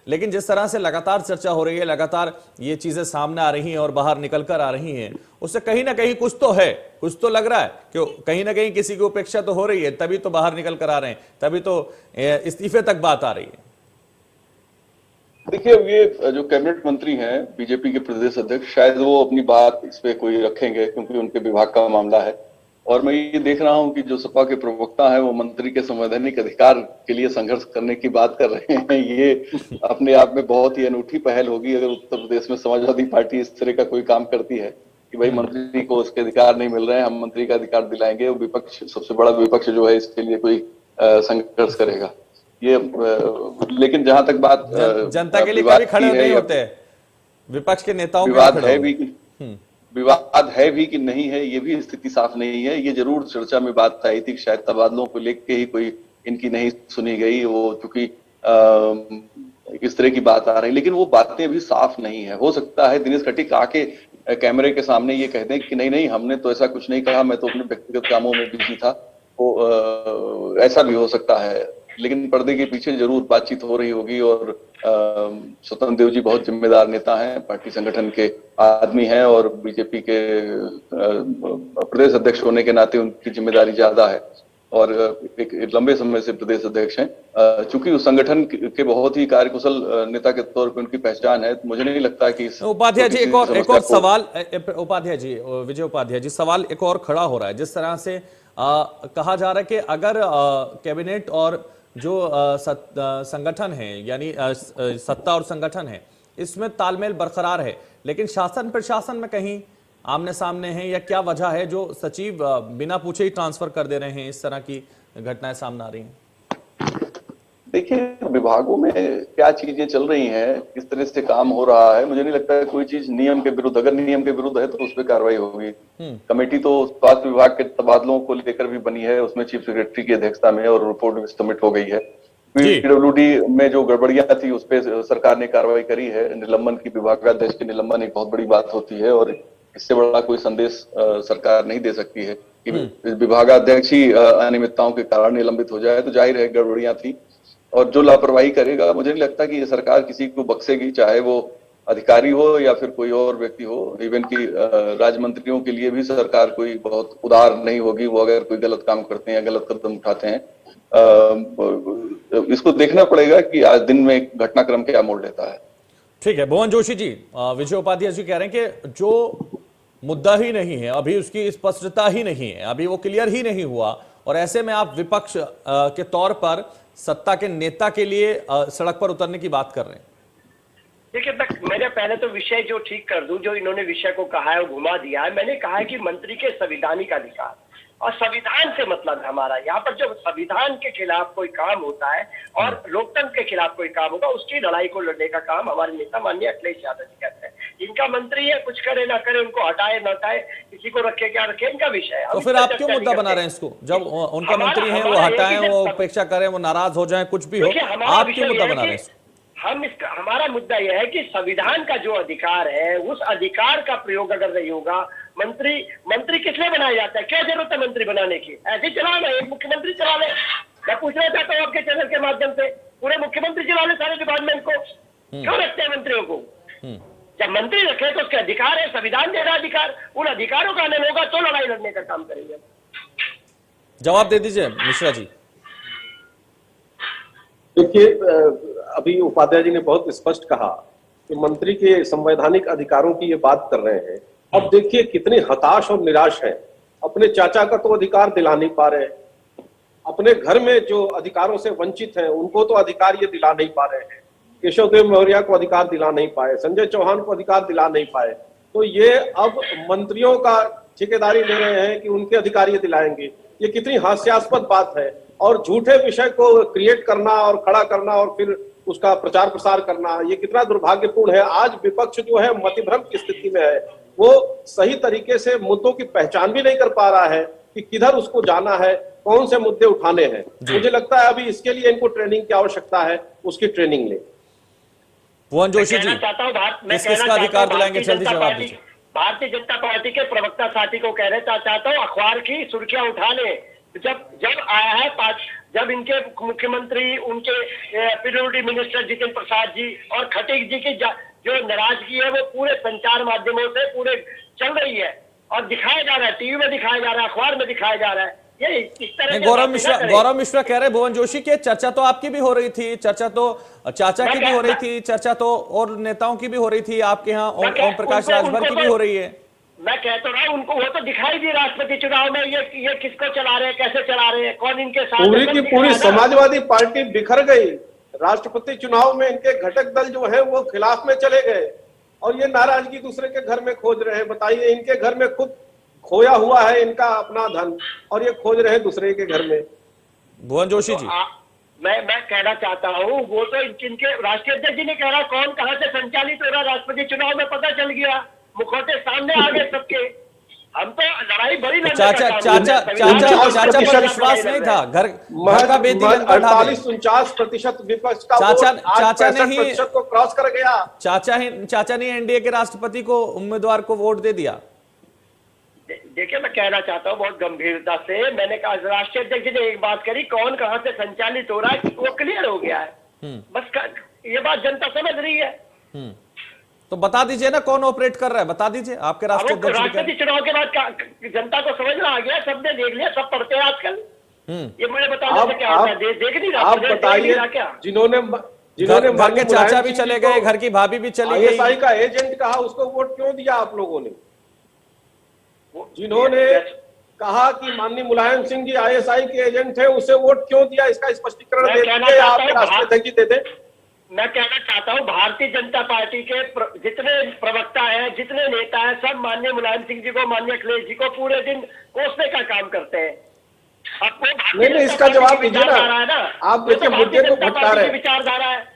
लेकिन जिस तरह से लगातार चर्चा हो रही है, लगातार ये चीजें सामने आ रही हैं और बाहर निकल कर आ रही हैं, उससे कहीं ना कहीं कुछ तो है, कुछ तो लग रहा है कि कहीं ना कहीं किसी की उपेक्षा तो हो रही है, तभी तो बाहर निकल कर आ रहे हैं, तभी तो इस्तीफे तक बात आ रही है। देखिए, ये जो कैबिनेट मंत्री हैं बीजेपी के प्रदेश अध्यक्ष, शायद वो अपनी बात इस पे कोई रखेंगे क्योंकि उनके विभाग का मामला है। और मैं ये देख रहा हूं कि जो सपा के प्रवक्ता है वो मंत्री के संवैधानिक अधिकार के लिए संघर्ष करने की बात कर रहे हैं। ये अपने आप में बहुत ही अनूठी पहल होगी अगर उत्तर प्रदेश में समाजवादी पार्टी इस तरह का कोई काम करती है कि भाई मंत्री को उसके अधिकार नहीं मिल रहे हैं, हम मंत्री का अधिकार दिलाएंगे, और विपक्ष, सबसे बड़ा विपक्ष जो है, इसके लिए कोई संघर्ष करेगा। ये लेकिन जहां तक बात जनता के लिए कभी खड़े नहीं होते, विपक्ष के नेताओं विवाद है भी कि नहीं है, ये भी स्थिति साफ नहीं है। ये जरूर चर्चा में बात आई थी, शायद तबादलों को लेकर ही कोई इनकी नहीं सुनी गई, वो चूंकि इस तरह की बात आ रही, लेकिन वो बातें अभी साफ नहीं है। हो सकता है दिनेश कटिक आके कैमरे के सामने ये कह दें कि नहीं हमने तो ऐसा कुछ नहीं कहा, मैं तो अपने व्यक्तिगत कामों में बिजी था, वो ऐसा भी हो सकता है। लेकिन पर्दे के पीछे जरूर बातचीत हो रही होगी। और स्वतंत्र देव जी बहुत जिम्मेदार नेता हैं, पार्टी संगठन के आदमी हैं और बीजेपी के प्रदेश अध्यक्ष होने के नाते उनकी जिम्मेदारी ज्यादा है और एक लंबे समय से प्रदेश अध्यक्ष हैं। चूंकि उस संगठन के बहुत ही कार्यकुशल नेता के तौर पर उनकी पहचान है, तो मुझे नहीं लगता कि उपाध्याय जी एक और सवाल, उपाध्याय जी, विजय उपाध्याय जी, सवाल एक और खड़ा हो रहा है। जिस तरह से कहा जा रहा है कि अगर कैबिनेट और जो संगठन है, यानी सत्ता और संगठन है, इसमें तालमेल बरकरार है, लेकिन शासन प्रशासन में कहीं आमने सामने हैं, या क्या वजह है जो सचिव बिना पूछे ही ट्रांसफर कर दे रहे हैं? इस तरह की घटनाएं सामने आ रही हैं। देखिए, विभागों में क्या चीजें चल रही हैं, किस तरह से काम हो रहा है, मुझे नहीं लगता है कोई चीज नियम के विरुद्ध। अगर नियम के विरुद्ध है तो उस पर कार्रवाई होगी। कमेटी तो स्वास्थ्य विभाग के तबादलों को लेकर भी बनी है, उसमें चीफ सेक्रेटरी की अध्यक्षता में, और रिपोर्ट भी सबमिट हो गई है। पीडब्ल्यूडी में जो गड़बड़ियां थी उस पर सरकार ने कार्रवाई करी है। निलंबन की, विभागाध्यक्ष की निलंबन एक बहुत बड़ी बात होती है और इससे बड़ा कोई संदेश सरकार नहीं दे सकती है कि विभागाध्यक्ष ही अनियमितताओं के कारण निलंबित हो जाए। तो जाहिर है गड़बड़ियां थी, और जो लापरवाही करेगा, मुझे नहीं लगता कि ये सरकार किसी को बख्शेगी, चाहे वो अधिकारी हो या फिर कोई और व्यक्ति हो। इवन की राज्य मंत्रियों के लिए भी सरकार कोई बहुत उदार नहीं होगी। वो अगर कोई गलत काम करते हैं, गलत कदम उठाते हैं, इसको देखना पड़ेगा कि आज दिन में घटनाक्रम क्या मोड़ लेता है। ठीक है भुवन जोशी जी, विजय उपाध्याय जी कह रहे हैं कि जो मुद्दा ही नहीं है, अभी उसकी स्पष्टता ही नहीं है, अभी वो क्लियर ही नहीं हुआ, और ऐसे में आप विपक्ष के तौर पर सत्ता के नेता के लिए सड़क पर उतरने की बात कर रहे हैं। देखिए, मैंने पहले तो विषय जो ठीक कर दूं, जो इन्होंने विषय को कहा है वो घुमा दिया है। मैंने कहा है कि मंत्री के संवैधानिक अधिकार, और संविधान से मतलब हमारा यहाँ पर जब संविधान के खिलाफ कोई काम होता है और लोकतंत्र के खिलाफ कोई काम होगा, उसकी लड़ाई को लड़ने का काम हमारे नेता माननीय अखिलेश यादव जी करते हैं। इनका मंत्री है, कुछ करे ना करे, उनको हटाए ना हटाए, किसी को रखे क्या रखे, इनका विषय है। तो फिर आप क्यों मुद्दा बना रहे हैं इसको? जब उनका मंत्री है, वो हटाएं, वो उपेक्षा करें, वो नाराज हो जाए, कुछ भी हो, आप क्यों मुद्दा बना रहे हैं? हमारा मुद्दा यह है कि संविधान का जो अधिकार है, उस अधिकार का प्रयोग अगर नहीं होगा, मंत्री किस लिए बनाया जाता है? क्या जरूरत है मंत्री बनाने की? ऐसे चला ले, एक मुख्यमंत्री चला ले। मैं पूछना चाहता हूँ आपके चैनल के माध्यम से, पूरे मुख्यमंत्री चला ले सारे डिपार्टमेंट को, क्यों रखते हैं मंत्रियों को? जब मंत्री रखे तो उसके अधिकार है, संविधान दे रहा अधिकार, उन अधिकारों का आनंद होगा तो लड़ाई लड़ने का काम करेंगे। जवाब दे दीजिए मिश्रा जी। देखिए, अभी उपाध्याय जी ने बहुत स्पष्ट कहा कि मंत्री के संवैधानिक अधिकारों की ये बात कर रहे हैं। अब देखिए कितने हताश और निराश है। अपने चाचा का तो अधिकार दिला नहीं पा रहे, अपने घर में जो अधिकारों से वंचित हैं उनको तो अधिकार ये दिला नहीं पा रहे हैं। केशव देव मौर्य को अधिकार दिला नहीं पाए, संजय चौहान को अधिकार दिला नहीं पाए, तो ये अब मंत्रियों का ठेकेदारी ले रहे हैं कि उनके अधिकार ये दिलाएंगे। ये कितनी हास्यास्पद बात है। और झूठे विषय को क्रिएट करना और खड़ा करना और फिर उसका प्रचार प्रसार करना, ये कितना दुर्भाग्यपूर्ण है। आज विपक्ष जो है मतिभ्रम की स्थिति में है, वो सही तरीके से मुद्दों की पहचान भी नहीं कर पा रहा है कि किधर उसको जाना है, कौन से मुद्दे उठाने हैं। मुझे लगता है अभी इसके लिए इनको ट्रेनिंग की आवश्यकता है, उसकी ट्रेनिंग ले। भुवन जोशी जी, किसका अधिकार दिलाएंगे? जल्दी जवाब दीजिए। भारतीय जनता पार्टी के प्रवक्ता साथी को कह रहे चाहता हूँ अखबार की सुर्खियां उठा ले। जब आया है, जब इनके मुख्यमंत्री, उनके पीडब्ल्यूडी मिनिस्टर जितेंद्र प्रसाद जी और खटीक जी की जो नाराजगी है वो पूरे संचार माध्यमों से पूरे चल रही है और दिखाया जा रहा है, टीवी में दिखाया जा रहा है, अखबार में दिखाया जा रहा है। ये इस तरह गौरव मिश्रा कह रहे भुवन जोशी की चर्चा तो आपकी भी हो रही थी, चर्चा तो चाचा की भी हो रही थी, चर्चा तो और नेताओं की भी हो रही थी, आपके यहाँ ओम प्रकाश राजभर की भी हो रही है। मैं कहता रहा उनको, वो तो दिखाई दी राष्ट्रपति चुनाव में ये किसको चला रहे हैं, कैसे चला रहे हैं, कौन इनके साथ। पूरी की पूरी समाजवादी पार्टी बिखर गई। राष्ट्रपति चुनाव में इनके घटक दल जो है वो खिलाफ में चले गए और ये नाराजगी दूसरे के घर में खोज रहे हैं। बताइए, इनके घर में खुद खोया हुआ है इनका अपना धन और ये खोज रहे हैं दूसरे के घर में। भुवन जोशी जी, मैं कहना चाहता हूँ, वो तो इनके राष्ट्रीय अध्यक्ष जी ने कह रहा कौन कहाँ से संचालित हो रहा राष्ट्रपति चुनाव में पता चल गया, मुखौटे सामने आ गए सबके। हम तो लड़ाई बड़ी चाचा पर विश्वास नहीं था, घर का बेटी 48-49% विपक्ष का चाचा ने ही को क्रॉस कर गया। चाचा ने एनडीए के राष्ट्रपति को उम्मीदवार को वोट दे दिया। देखिए, मैं कहना चाहता हूँ बहुत गंभीरता से, मैंने कहा राष्ट्रीय अध्यक्ष जी ने एक बात करी, कौन कहां से संचालित हो रहा है वो क्लियर हो गया है। बस ये बात जनता समझ रही है। तो बता दीजिए ना कौन ऑपरेट कर रहा है, बता दीजिए आपके राष्ट्रीय अध्यक्ष जी राष्ट्रपति चुनाव के बाद जनता को समझ में आ गया, सबने देख लिया, सब पढ़ते हैं आजकल। ये मुझे बताने से क्या होता है, देख नहीं रहा, आप बताइए, क्या जिन्होंने घर के चाचा भी चले गए, घर की भाभी भी चली गई, आईएसआई का एजेंट कहा, उसको वोट क्यों दिया आप लोगों ने? जिन्होंने कहा कि माननीय मुलायम सिंह जी आईएसआई के एजेंट थे, उसे वोट क्यों दिया, इसका स्पष्टीकरण दे दीजिए, आपके राष्ट्रीय अध्यक्ष जी दे दे। मैं कहना चाहता हूं, भारतीय जनता पार्टी के जितने प्रवक्ता हैं, जितने नेता हैं, सब माननीय मुलायम सिंह जी को, माननीय अखिलेश जी को पूरे दिन कोसने का काम करते हैं। आपको नहीं, इसका जवाब दीजिए ना। आप देखिए मुद्दे को भटका रहे हैं, विचारधारा है,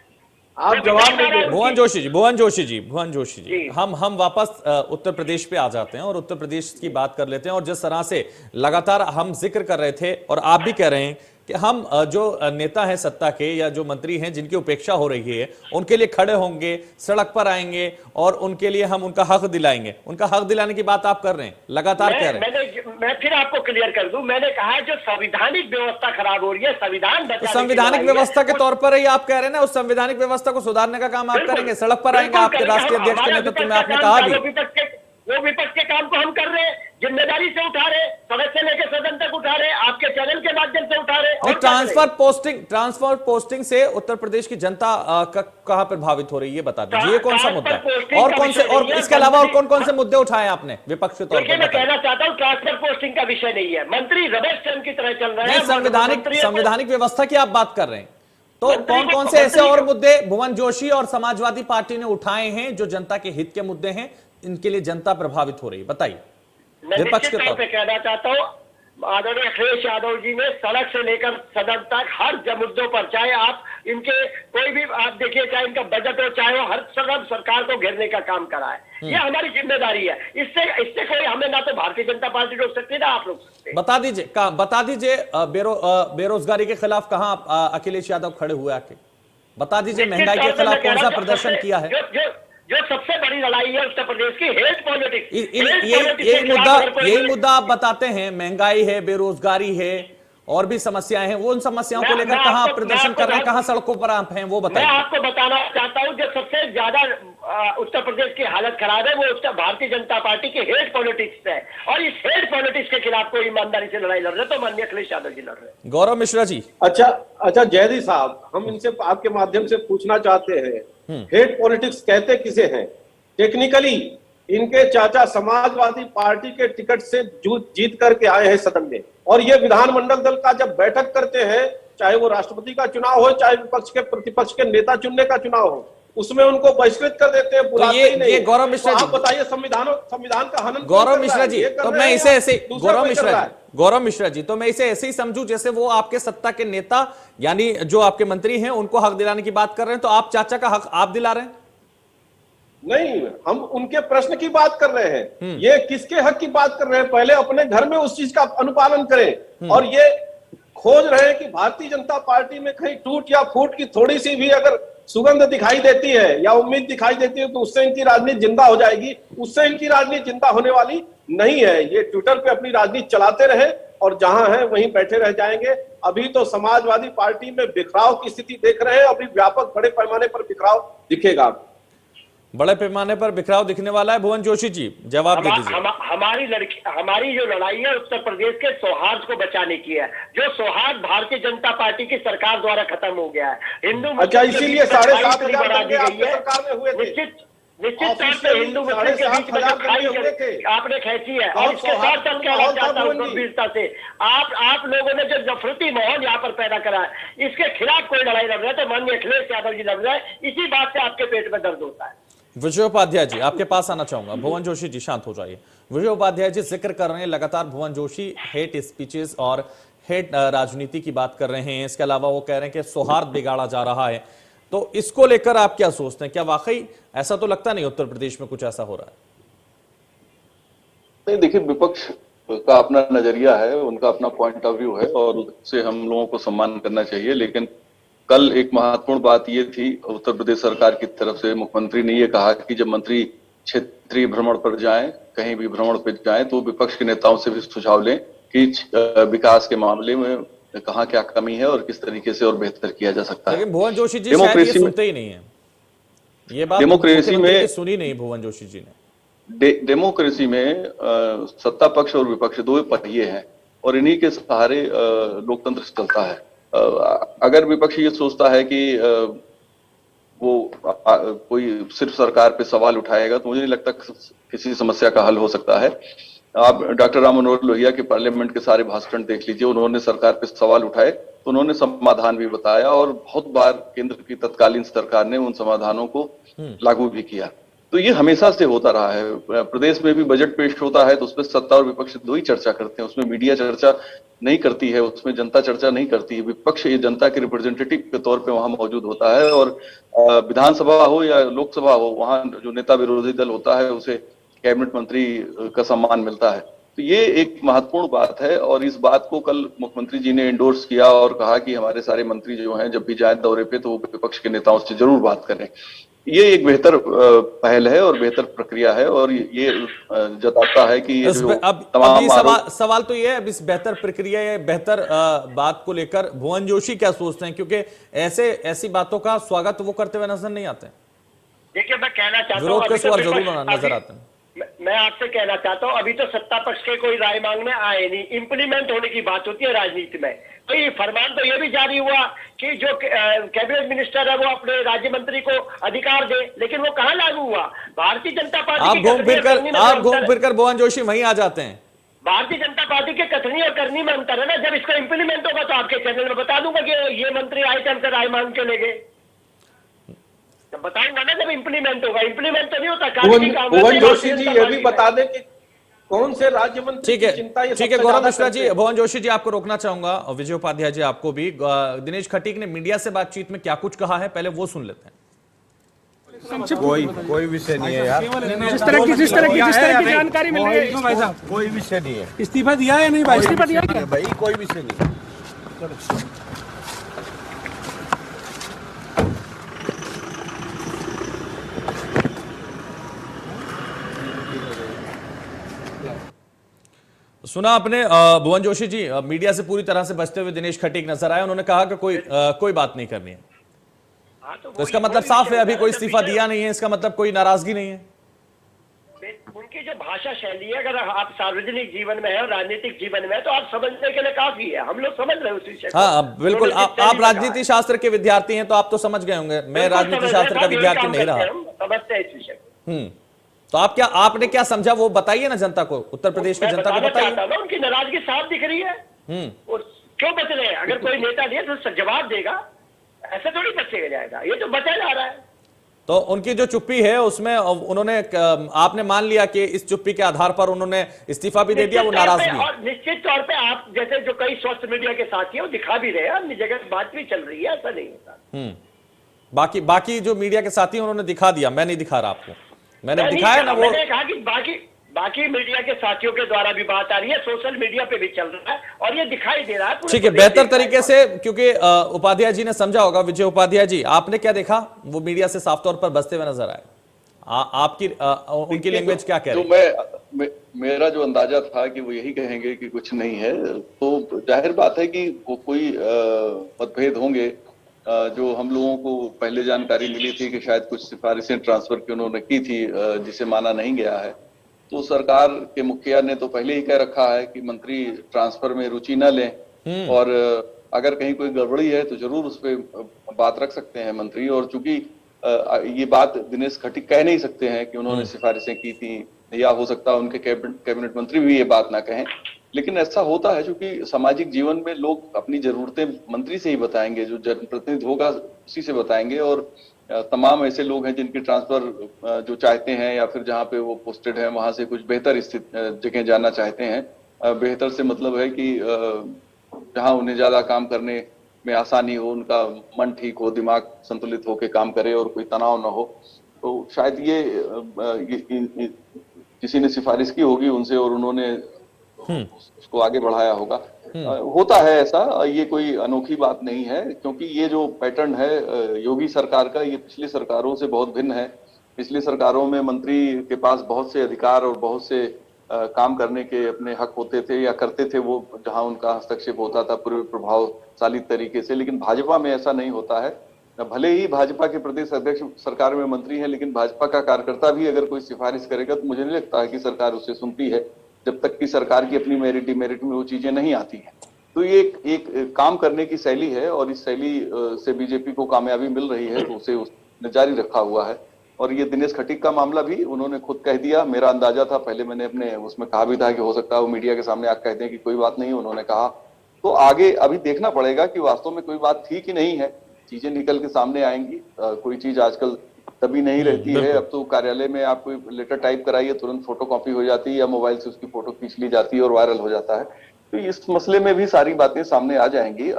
आप जवाब नहीं दे। भुवन जोशी जी, हम वापस उत्तर प्रदेश पे आ जाते हैं और उत्तर प्रदेश की बात कर लेते हैं। और जिस तरह से लगातार हम जिक्र कर रहे थे और आप भी कह रहे हैं कि हम जो नेता हैं सत्ता के या जो मंत्री हैं जिनकी उपेक्षा हो रही है, उनके लिए खड़े होंगे, सड़क पर आएंगे और उनके लिए हम उनका हक दिलाएंगे। उनका हक दिलाने की बात आप कर रहे हैं, लगातार कह रहे हैं। मैं फिर आपको क्लियर कर दूं, मैंने कहा जो संवैधानिक व्यवस्था खराब हो रही है, संविधान तो संवैधानिक व्यवस्था के तौर पर ही आप कह रहे हैं ना, उस संवैधानिक व्यवस्था को सुधारने का काम आप करेंगे, सड़क पर आएंगे आपके राष्ट्रीय अध्यक्ष के नेतृत्व में, आपने कहा भी। वो विपक्ष के काम को हम कर रहे हैं, जिम्मेदारी से उठा रहे, सदस्य से लेकर सदन तक उठा रहे, आपके चैनल के माध्यम से उठा रहे। ट्रांसफर पोस्टिंग से उत्तर प्रदेश की जनता कहां प्रभावित हो रही है, बता दीजिए। ये कौन सा मुद्दा है और कौन से, और इसके अलावा और कौन कौन से मुद्दे उठाए आपने विपक्ष के तौर पर? मैं कहना चाहता हूँ ट्रांसफर पोस्टिंग का विषय नहीं है, मंत्री रमेश चंद की तरह चल रहे हैं। संवैधानिक व्यवस्था की आप बात कर रहे हैं, तो कौन कौन से ऐसे और मुद्दे भुवन जोशी और समाजवादी पार्टी ने उठाए हैं जो जनता के हित के मुद्दे हैं, इनके लिए जनता प्रभावित हो रही है, बताइए विपक्ष के तौर पे। कहना चाहता हूँ, आदरणीय अखिलेश यादव जी ने सड़क से लेकर सदन तक हर मुद्दों पर, चाहे आप इनके कोई भी आप देखिए, चाहे इनका बजट हो, चाहे वो हर सब सरकार को घेरने का काम करा है। ये हमारी जिम्मेदारी है, इससे कोई हमें ना तो भारतीय जनता पार्टी रोक सकती है ना आप रोक सकते। बता दीजिए बेरोजगारी के खिलाफ कहां अखिलेश यादव खड़े हुए आके, बता दीजिए महंगाई के खिलाफ कौन सा प्रदर्शन किया है? जो सबसे बड़ी लड़ाई है उत्तर प्रदेश की, हेल्थ पॉलिटिक्स। यही मुद्दा आप बताते हैं, महंगाई है, बेरोजगारी है और भी समस्याएं हैं, वो उन समस्याओं को लेकर कहां प्रदर्शन कर रहे हैं, कहां सड़कों पर आप हैं, वो बताइए। मैं आपको बताना चाहता हूं, जो सबसे ज्यादा उत्तर प्रदेश की हालत खराब है वो उत्तर भारतीय जनता पार्टी की हेल्थ पॉलिटिक्स है, और इस हेल्थ पॉलिटिक्स के खिलाफ कोई ईमानदारी से लड़ाई लड़ रहे तो माननीय अखिलेश यादव जी लड़ रहे हैं। गौरव मिश्रा जी। अच्छा जयदी साहब, हम इनसे आपके माध्यम से पूछना चाहते हैं, हेड पॉलिटिक्स कहते किसे हैं? टेक्निकली इनके चाचा समाजवादी पार्टी के टिकट से जीत करके आए हैं सदन में, और ये विधानमंडल दल का जब बैठक करते हैं, चाहे वो राष्ट्रपति का चुनाव हो, चाहे विपक्ष के प्रतिपक्ष के नेता चुनने का चुनाव हो, उसमें उनको बहिष्कृत कर देते हैं, बुलाते ही नहीं। ये गौरव मिश्रा जी, आप बताइए संविधान का हनन। गौरव मिश्रा जी, तो मैं इसे ऐसे गौरव मिश्रा जी, तो मैं इसे ऐसे ही समझूं जैसे वो आपके सत्ता के नेता यानी जो आपके मंत्री हैं उनको हक दिलाने की बात कर रहे हैं, तो आप चाचा का हक आप दिला रहे हैं? नहीं, हम उनके प्रश्न की बात कर रहे हैं, ये किसके हक की बात कर रहे हैं? पहले अपने घर में उस चीज का अनुपालन करें। और ये खोज रहे हैं कि भारतीय जनता पार्टी में कहीं टूट या फूट की थोड़ी सी भी अगर सुगंध दिखाई देती है या उम्मीद दिखाई देती है तो उससे इनकी राजनीति जिंदा हो जाएगी। उससे इनकी राजनीति जिंदा होने वाली नहीं है। ये ट्विटर पे अपनी राजनीति चलाते रहे और जहां है वहीं बैठे रह जाएंगे। अभी तो समाजवादी पार्टी में बिखराव की स्थिति देख रहे हैं, अभी व्यापक बड़े पैमाने पर बिखराव दिखेगा। बड़े पैमाने पर बिखराव दिखने वाला है। भुवन जोशी जी, जवाब दे दीजिए। हमारी जो लड़ाई है उत्तर प्रदेश के सौहार्द को बचाने की है, जो सौहार्द भारतीय जनता पार्टी की सरकार द्वारा खत्म हो गया है। हिंदू अच्छा, इसीलिए 7,500 बढ़ा दी गई है। सरकार में हुए थे। निश्चित तौर से हिंदू मुस्लिम के बीच में जो खाई आपने खींची है, और इसके साथ साथ कहना चाहता हूँ गंभीरता से, आप लोगों ने जो नफरती माहौल यहाँ पर पैदा करा है, इसके खिलाफ कोई लड़ाई लड़ रहा है तो माननीय अखिलेश यादव जी लड़ रहे हैं। इसी बात से आपके पेट में दर्द होता है। विजय उपाध्याय जी, आपके पास आना चाहूंगा। भुवन जोशी जी शांत हो जाइए। विजय उपाध्याय जी जिक्र कर रहे हैं लगातार, भुवन जोशी हेट स्पीचेस और हेट राजनीति की बात कर रहे हैं। इसके अलावा वो कह रहे हैं कि सौहार्द बिगाड़ा जा रहा है, तो इसको लेकर आप क्या सोचते हैं? क्या वाकई ऐसा तो लगता नहीं उत्तर प्रदेश में कुछ ऐसा हो रहा है? नहीं, देखिए, विपक्ष का अपना नजरिया है, उनका अपना पॉइंट ऑफ व्यू है और उससे हम लोगों को सम्मान करना चाहिए। लेकिन कल एक महत्वपूर्ण बात ये थी उत्तर प्रदेश सरकार की तरफ से, मुख्यमंत्री ने ये कहा कि जब मंत्री क्षेत्रीय भ्रमण पर जाएं, कहीं भी भ्रमण पर जाएं, तो विपक्ष के नेताओं से भी सुझाव लें कि विकास के मामले में कहाँ क्या कमी है और किस तरीके से और बेहतर किया जा सकता है। लेकिन भुवन जोशी जी शायद ये सुनते ही नहीं है, ये बात डेमोक्रेसी में सुनी नहीं भुवन जोशी जी ने। डेमोक्रेसी में सत्ता पक्ष और विपक्ष दो पहिए हैं और इन्हीं के सहारे लोकतंत्र चलता है। अगर विपक्ष ये सोचता है कि वो कोई सिर्फ सरकार पे सवाल उठाएगा तो मुझे नहीं लगता किसी समस्या का हल हो सकता है। आप डॉक्टर राम मनोहर लोहिया के पार्लियामेंट के सारे भाषण देख लीजिए, उन्होंने सरकार पे सवाल उठाए तो उन्होंने समाधान भी बताया और बहुत बार केंद्र की तत्कालीन सरकार ने उन समाधानों को लागू भी किया। तो ये हमेशा से होता रहा है। प्रदेश में भी बजट पेश होता है तो उसमें सत्ता और विपक्ष दो ही चर्चा करते हैं, उसमें मीडिया चर्चा नहीं करती है, उसमें जनता चर्चा नहीं करती है। विपक्ष ये जनता के रिप्रेजेंटेटिव के तौर पे वहां मौजूद होता है और विधानसभा हो या लोकसभा हो, वहां जो नेता विरोधी दल होता है उसे कैबिनेट मंत्री का सम्मान मिलता है। तो ये एक महत्वपूर्ण बात है और इस बात को कल मुख्यमंत्री जी ने एंडोर्स किया और कहा कि हमारे सारे मंत्री जो हैं जब भी जाए दौरे पे तो वो विपक्ष के नेताओं से जरूर बात करें। ये एक बेहतर पहल है और बेहतर प्रक्रिया है और ये जताता है कि ये जो तमाम सवाल तो ये है, अब इस बेहतर प्रक्रिया या बेहतर बात को लेकर भुवन जोशी क्या सोचते हैं, क्योंकि ऐसी बातों का स्वागत वो करते हुए नजर नहीं आते। देखिए मैं कहना चाहता हूँ, विरोध के स्वर जरूर नजर आते हैं। मैं आपसे कहना चाहता हूँ, अभी तो सत्ता पक्ष के कोई राय मांगने आए नहीं, इंप्लीमेंट होने की बात होती है राजनीति में। तो ये फरमान तो ये भी जारी हुआ कि जो कैबिनेट मिनिस्टर है वो अपने राज्य मंत्री को अधिकार दे, लेकिन वो कहाँ लागू हुआ? भारतीय जनता पार्टी आप घूम फिर कर भुवन जोशी वहीं आ जाते हैं। भारतीय जनता पार्टी के कथनी और करनी में अंतर है ना। जब इसका इंप्लीमेंट होगा तो आपके चैनल में बता दूंगा कि ये मंत्री आए थे हमसे राय मांग के ले गए, बताऊंगा ना जब इंप्लीमेंट होगा। इंप्लीमेंट तो नहीं होता। भुवन जोशी जी ये भी बता दें कि कौन से राज्य मंत्री की चिंता है। ठीक है गौरव मिश्रा जी, भुवन जोशी जी आपको रोकना चाहूंगा और विजय उपाध्याय जी आपको भी। दिनेश खटीक ने मीडिया से बातचीत में क्या कुछ कहा है पहले वो सुन लेते हैं। कोई विषय नहीं है यार, जिस तरह की जानकारी मिल रही है भाई साहब, कोई विषय नहीं है। इस्तीफा दिया है नहीं भाई? इस्तीफा दिया क्या भाई? कोई विषय नहीं। सुना आपने भुवन जोशी जी, मीडिया से पूरी तरह से बचते हुए दिनेश खटीक नजर आए। उन्होंने कहा कि कोई बात नहीं करनी है। तो इसका मतलब साफ है अभी कोई इस्तीफा दिया नहीं है, इसका मतलब कोई नाराजगी नहीं है। उनकी जो भाषा शैली है, अगर आप सार्वजनिक जीवन में है और राजनीतिक जीवन में है तो आप समझने के लिए काफी है। हम लोग समझ रहे हैं उस विषय को। हाँ बिल्कुल, आप राजनीति शास्त्र के विद्यार्थी हैं तो आप तो समझ गए होंगे। मैं राजनीति शास्त्र का विद्यार्थी नहीं रहा। समझते हैं इस विषय को। तो आपने क्या समझा वो बताइए ना जनता को, उत्तर प्रदेश की जनता को बताइए। उनकी नाराजगी साफ दिख रही है। क्यों बच रहे हैं? अगर कोई नेता नहीं है तो जवाब देगा, ऐसे थोड़ी बचेगा जाएगा। ये तो बचा जा रहा है। तो उनकी जो चुप्पी है उसमें उन्होंने, आपने मान लिया कि इस चुप्पी के आधार पर उन्होंने इस्तीफा भी दे दिया, वो नाराज भी। और निश्चित तौर पे आप जैसे जो कई सोशल मीडिया के साथी है वो दिखा भी रहे हैं, अपनी जगह बात भी चल रही है, ऐसा नहीं होता। बाकी जो मीडिया के साथी उन्होंने दिखा दिया, मैं नहीं दिखा रहा आपको, मैंने दिखाया ना वो। मैंने कहा कि बाकी मीडिया के साथियों के द्वारा भी बात आ रही है, सोशल मीडिया पे भी चल रहा है और ये दिखाई दे रहा है। ठीक है, बेहतर तरीके से, क्योंकि उपाध्याय जी ने समझा होगा। विजय उपाध्याय जी, आपने क्या देखा? वो मीडिया से साफ तौर पर बचते हुए नजर आए। आपकी उनकी लैंग्वेज क्या कह रही है? मेरा जो अंदाजा था कि वो यही कहेंगे कि कुछ नहीं है, तो जाहिर बात है कि वो कोई मतभेद होंगे। जो हम लोगों को पहले जानकारी मिली थी कि शायद कुछ सिफारिशें ट्रांसफर की उन्होंने की थी जिसे माना नहीं गया है। तो सरकार के मुखिया ने तो पहले ही कह रखा है कि मंत्री ट्रांसफर में रुचि न लें और अगर कहीं कोई गड़बड़ी है तो जरूर उस पर बात रख सकते हैं मंत्री। और चूंकि ये बात दिनेश खटीक कह नहीं सकते हैं कि उन्होंने सिफारिशें की थी, या हो सकता है उनके कैबिनेट मंत्री भी ये बात ना कहें, लेकिन ऐसा होता है क्योंकि सामाजिक जीवन में लोग अपनी जरूरतें मंत्री से ही बताएंगे, जो जनप्रतिनिधि होगा उसी से बताएंगे। और तमाम ऐसे लोग हैं जिनकी ट्रांसफर जो चाहते हैं या फिर जहाँ पे वो पोस्टेड है वहां से कुछ बेहतर स्थित जगह जाना चाहते हैं। बेहतर से मतलब है कि जहाँ उन्हें ज्यादा काम करने में आसानी हो, उनका मन ठीक हो, दिमाग संतुलित होकर काम करे और कोई तनाव न हो। तो शायद ये किसी ने सिफारिश की होगी उनसे और उन्होंने उसको आगे बढ़ाया होगा। होता है ऐसा, ये कोई अनोखी बात नहीं है, क्योंकि ये जो पैटर्न है योगी सरकार का, ये पिछली सरकारों से बहुत भिन्न है। पिछली सरकारों में मंत्री के पास बहुत से अधिकार और बहुत से काम करने के अपने हक होते थे या करते थे, वो जहां उनका हस्तक्षेप होता था पूरे प्रभावशाली तरीके से। लेकिन भाजपा में ऐसा नहीं होता है। भले ही भाजपा के प्रदेश अध्यक्ष सरकार में मंत्री हैं, लेकिन भाजपा का कार्यकर्ता भी अगर कोई सिफारिश करेगा तो मुझे नहीं लगता है कि सरकार उसे सुनती है, जब तक कि सरकार की अपनी मेरिट डिमेरिट में वो चीजें नहीं आती हैं। तो ये एक काम करने की शैली है और इस शैली से बीजेपी को कामयाबी मिल रही है, तो उसे उसने जारी रखा हुआ है। और ये दिनेश खटीक का मामला भी उन्होंने खुद कह दिया। मेरा अंदाजा था, पहले मैंने अपने उसमें कहा भी था कि हो सकता है वो मीडिया के सामने आकर कहते हैं कि कोई बात नहीं, उन्होंने कहा। तो आगे अभी देखना पड़ेगा कि वास्तव में कोई बात थी कि नहीं है, चीजें निकल के सामने आएंगी। कोई चीज आजकल तभी नहीं रहती है। अब तो कार्यालय में आप कोई लेटर टाइप कराइए, तुरंत फोटो कॉपी हो जाती है या मोबाइल से उसकी फोटो खींच ली जाती है और वायरल हो जाता है। तो इस मसले में भी सारी बातें सामने आ जाएंगी।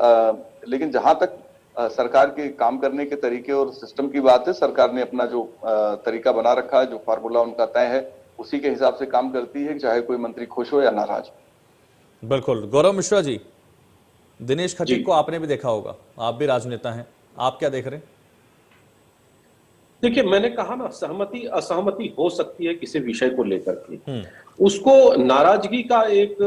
लेकिन जहां तक सरकार के काम करने के तरीके और सिस्टम की बात है, सरकार ने अपना जो तरीका बना रखा है, जो फार्मूला उनका तय है, उसी के हिसाब से काम करती है, चाहे कोई मंत्री खुश हो या नाराज। बिल्कुल। गौरव मिश्रा जी, दिनेश खटीक को आपने भी देखा होगा, आप भी राजनेता हैं, आप क्या देख रहे हैं? देखिए, मैंने कहा ना, सहमति असहमति हो सकती है किसी विषय को लेकर के, उसको नाराजगी का एक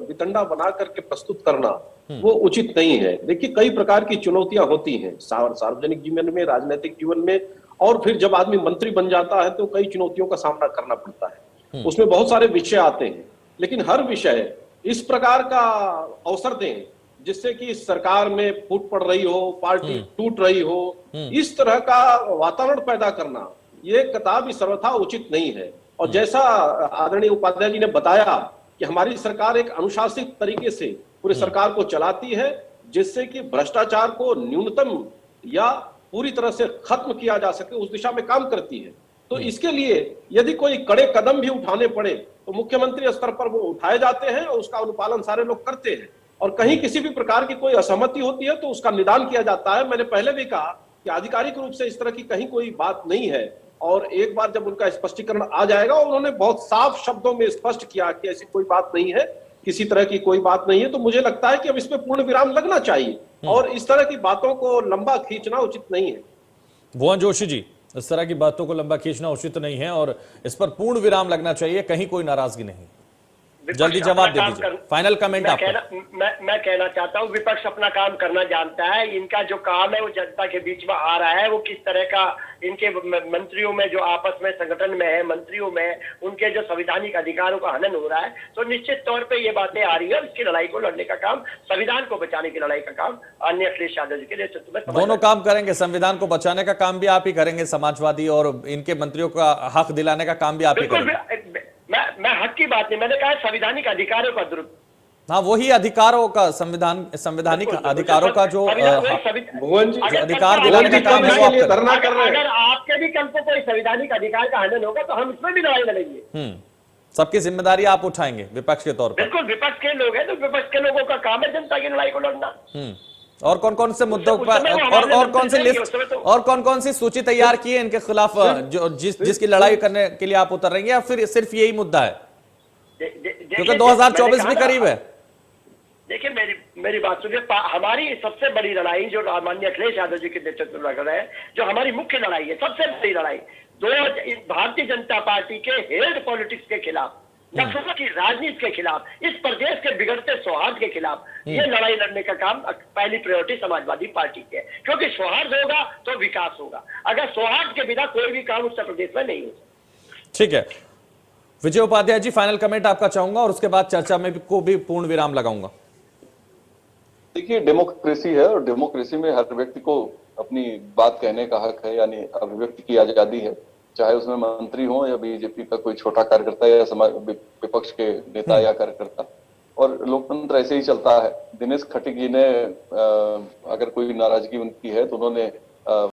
वितंडा बना करके प्रस्तुत करना वो उचित नहीं है। देखिए, कई प्रकार की चुनौतियां होती हैं सार्वजनिक जीवन में, राजनीतिक जीवन में, और फिर जब आदमी मंत्री बन जाता है तो कई चुनौतियों का सामना करना पड़ता है। उसमें बहुत सारे विषय आते हैं, लेकिन हर विषय इस प्रकार का अवसर दें जिससे कि सरकार में फूट पड़ रही हो, पार्टी टूट रही हो, इस तरह का वातावरण पैदा करना ये कतई सर्वथा उचित नहीं है। और जैसा आदरणीय उपाध्याय जी ने बताया कि हमारी सरकार एक अनुशासित तरीके से पूरी सरकार को चलाती है, जिससे कि भ्रष्टाचार को न्यूनतम या पूरी तरह से खत्म किया जा सके, उस दिशा में काम करती है। तो इसके लिए यदि कोई कड़े कदम भी उठाने पड़े तो मुख्यमंत्री स्तर पर वो उठाए जाते हैं और उसका अनुपालन सारे लोग करते हैं। और कहीं किसी भी प्रकार की कोई असहमति होती है तो उसका निदान किया जाता है। मैंने पहले भी कहा कि आधिकारिक रूप से इस तरह की कहीं कोई बात नहीं है, और एक बार जब उनका स्पष्टीकरण आ जाएगा, और उन्होंने बहुत साफ शब्दों में स्पष्ट किया कि ऐसी कोई बात नहीं है, किसी तरह की कोई बात नहीं है, तो मुझे लगता है कि अब इसमें पूर्ण विराम लगना चाहिए और इस तरह की बातों को लंबा खींचना उचित नहीं है। भुवन जोशी जी, इस तरह की बातों को लंबा खींचना उचित नहीं है और इस पर पूर्ण विराम लगना चाहिए, कहीं कोई नाराजगी नहीं। जल्दी जवाब दे दीजिए, फाइनल कमेंट आपका। मैं कहना चाहता हूँ, विपक्ष अपना काम करना जानता है। इनका जो काम है वो जनता के बीच में आ रहा है। वो किस तरह का इनके मंत्रियों में जो आपस में संगठन में है, मंत्रियों में उनके जो संवैधानिक अधिकारों का हनन हो रहा है, तो निश्चित तौर पे ये बातें आ रही है। इसकी लड़ाई को लड़ने का काम, संविधान को बचाने की लड़ाई का काम अन्य अखिलेश यादव जी के नेतृत्व में दोनों काम करेंगे। संविधान को बचाने का काम भी आप ही करेंगे, समाजवादी और इनके मंत्रियों का हक दिलाने का काम भी आप ही करेंगे। मैं हक की बात नहीं, मैंने कहा संवैधानिक अधिकारों का हाँ, वही अधिकारों का, संवैधानिक अधिकारों का जो भुवन जी अधिकार दिलाने का काम है वो आप करें। अगर आपके भी कल को कोई संवैधानिक अधिकार का हनन होगा तो हम इसमें भी लड़ाई लड़ेंगे। सबकी जिम्मेदारी आप उठाएंगे विपक्ष के तौर पर। बिल्कुल, विपक्ष के लोग हैं तो विपक्ष के लोगों का काम है जनता की लड़ाई को लड़ना। और कौन कौन से मुद्दों पर और कौन से लिस्ट और कौन कौन सी सूची तैयार की है इनके खिलाफ, जो जिसकी लड़ाई करने के लिए आप उतर रहेंगे, या फिर सिर्फ यही मुद्दा है? क्योंकि 2024 भी करीब है। देखिए, मेरी बात सुनिए। हमारी सबसे बड़ी लड़ाई जो माननीय अखिलेश यादव जी के नेतृत्व में लड़ रहा है, जो हमारी मुख्य लड़ाई है, सबसे बड़ी लड़ाई भारतीय जनता पार्टी के हेड पॉलिटिक्स के खिलाफ, नक्सलियों की राजनीति के खिलाफ, इस प्रदेश के बिगड़ते सौहार्द के खिलाफ ये लड़ाई लड़ने का काम पहली प्रायोरिटी समाजवादी पार्टी की है। क्योंकि सौहार्द होगा तो विकास होगा, अगर सौहार्द के बिना कोई भी काम उत्तर प्रदेश में नहीं हो। ठीक है, विजय उपाध्याय जी, फाइनल कमेंट आपका चाहूंगा और उसके बाद चर्चा में को भी पूर्ण विराम लगाऊंगा। देखिए, डेमोक्रेसी है और डेमोक्रेसी में हर व्यक्ति को अपनी बात कहने का हक है, यानी अभिव्यक्ति की आजादी है, चाहे उसमें मंत्री हो या बीजेपी का कोई छोटा कार्यकर्ता या समाज विपक्ष के नेता या कार्यकर्ता। और लोकतंत्र ऐसे ही चलता है। दिनेश खटीक जी ने अगर कोई नाराजगी उनकी है तो उन्होंने